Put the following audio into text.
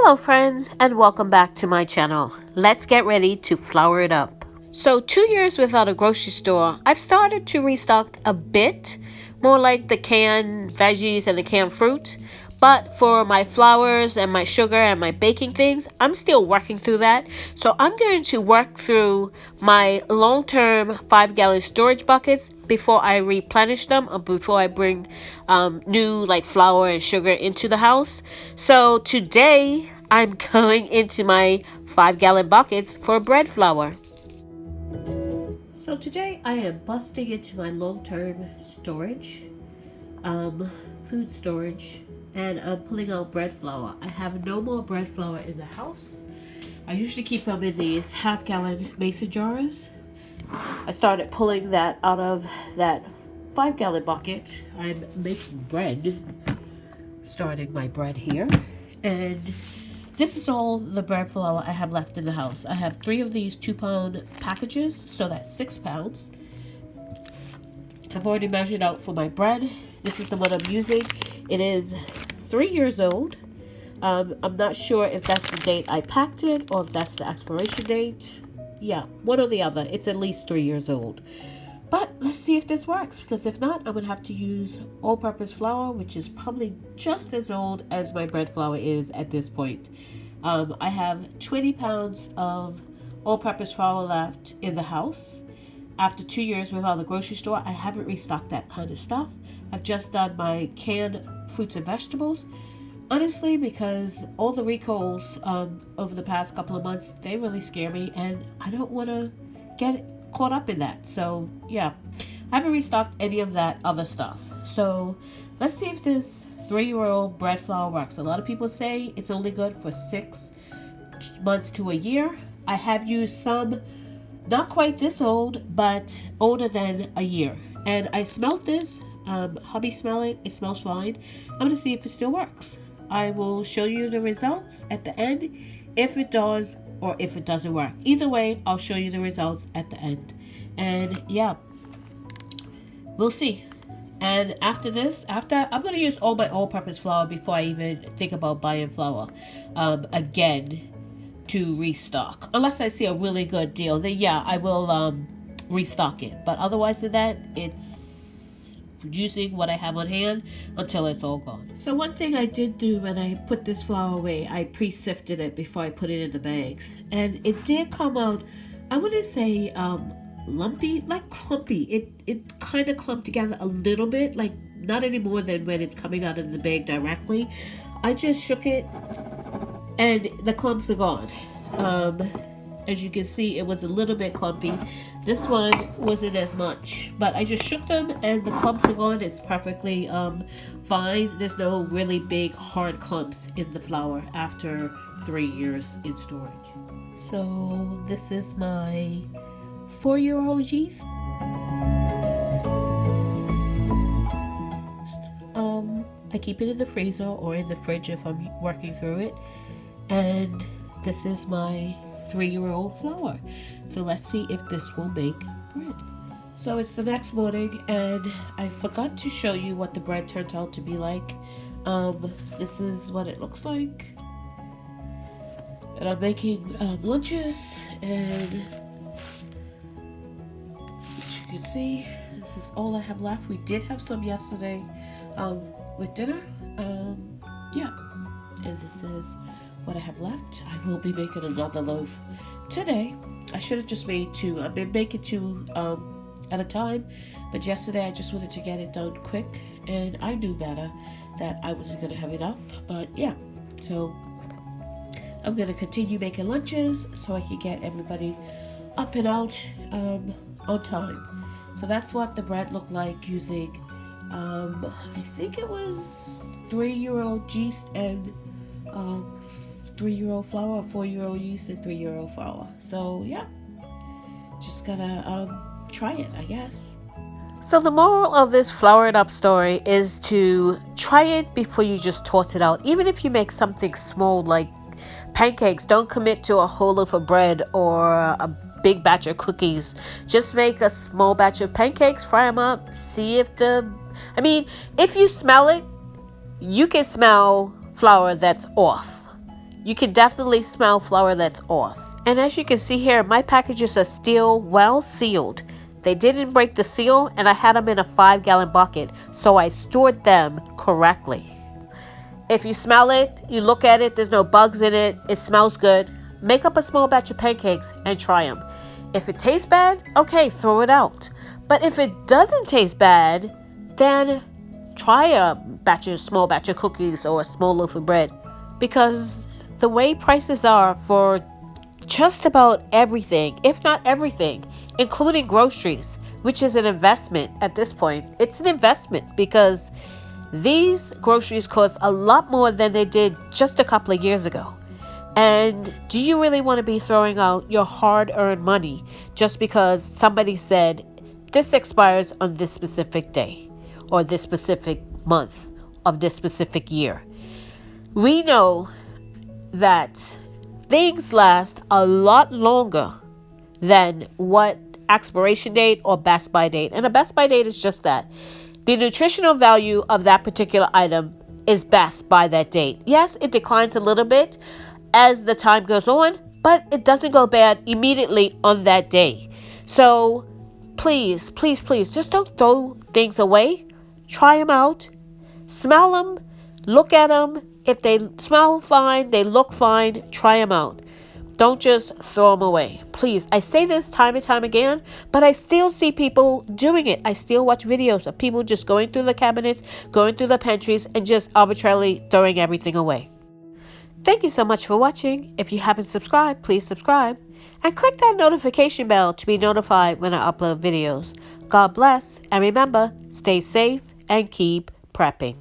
Hello friends, and welcome back to my channel. Let's get ready to flour it up. So 2 years without a grocery store, I've started to restock a bit, more like the canned veggies and the canned fruit. But for my flours and my sugar and my baking things, I'm still working through that. So I'm going to work through my long-term 5-gallon storage buckets before I replenish them or before I bring new like flour and sugar into the house. So today I'm going into my 5-gallon buckets for bread flour. So today I am busting into my long-term storage, food storage, and I'm pulling out bread flour. I have no more bread flour in the house. I usually keep them in these half-gallon mason jars. I started pulling that out of that 5-gallon bucket. I'm making bread, starting my bread here, and this is all the bread flour I have left in the house. I have 3 of these 2-pound packages, so that's 6 pounds. I've already measured out for my bread. This is the one I'm using. It is 3 years old. I'm not sure if that's the date I packed it or if that's the expiration date. Yeah, one or the other. It's at least 3 years old. But let's see if this works, because if not, I'm going to have to use all-purpose flour, which is probably just as old as my bread flour is at this point. I have 20 pounds of all-purpose flour left in the house. After 2 years without the grocery store, I haven't restocked that kind of stuff. I've just done my canned fruits and vegetables. Honestly, because all the recalls over the past couple of months, they really scare me, and I don't want to get caught up in that. So yeah, I haven't restocked any of that other stuff. So let's see if this 3-year-old bread flour works. A lot of people say it's only good for 6 months to a year. I have used some not quite this old, but older than a year. And I smelled this. Hubby smelled it. It smells fine. I'm going to see if it still works. I will show you the results at the end, if it does or if it doesn't work. Either way, I'll show you the results at the end. And yeah, we'll see. And after this, I'm going to use all my all-purpose flour before I even think about buying flour again to restock. Unless I see a really good deal, then yeah, I will restock it. But otherwise than that, it's using what I have on hand until it's all gone. So one thing I did do when I put this flour away, I pre-sifted it before I put it in the bags. And it did come out, I wouldn't say lumpy, like clumpy. It kind of clumped together a little bit, like not any more than when it's coming out of the bag directly. I just shook it and the clumps are gone. As you can see, it was a little bit clumpy. This one wasn't as much, but I just shook them and the clumps are gone. It's perfectly fine. There's no really big hard clumps in the flour after 3 years in storage. So this is my 4-year-old yeast. I keep it in the freezer or in the fridge if I'm working through it. And this is my 3-year-old flour. So let's see if this will make bread. So it's the next morning and I forgot to show you what the bread turned out to be like. This is what it looks like. And I'm making lunches, and as you can see, this is all I have left. We did have some yesterday with dinner. Yeah, and this is what I have left. I will be making another loaf today. I should have just made 2. I've been making 2 at a time, but yesterday I just wanted to get it done quick, and I knew better that I wasn't going to have enough. But yeah, so I'm going to continue making lunches so I can get everybody up and out on time. So that's what the bread looked like using I think it was 3-year-old yeast and 3-year-old flour, or 4-year-old yeast and 3-year-old flour. So yeah, just gotta try it, I guess. So the moral of this flour it up story is to try it before you just toss it out. Even if you make something small like pancakes, don't commit to a whole loaf of bread or a big batch of cookies. Just make a small batch of pancakes, fry them up, see if if you smell it, you can smell flour that's off. you can definitely smell flour that's off. And as you can see here, my packages are still well sealed. They didn't break the seal, and I had them in a 5-gallon bucket, so I stored them correctly. If you smell it, you look at it, there's no bugs in it, it smells good, make up a small batch of pancakes and try them. If it tastes bad, okay, throw it out. But if it doesn't taste bad, then try a small batch of cookies or a small loaf of bread. Because the way prices are for just about everything, if not everything, including groceries, which is an investment at this point. It's an investment because these groceries cost a lot more than they did just a couple of years ago. And do you really want to be throwing out your hard-earned money just because somebody said this expires on this specific day or this specific month of this specific year? We know that things last a lot longer than what expiration date or best by date. And a best by date is just that. The nutritional value of that particular item is best by that date. Yes, it declines a little bit as the time goes on, but it doesn't go bad immediately on that day. So please, please, please, just don't throw things away. Try them out. Smell them. Look at them. If they smell fine, they look fine, try them out. Don't just throw them away. Please, I say this time and time again, but I still see people doing it. I still watch videos of people just going through the cabinets, going through the pantries, and just arbitrarily throwing everything away. Thank you so much for watching. If you haven't subscribed, please subscribe. And click that notification bell to be notified when I upload videos. God bless, and remember, stay safe and keep prepping.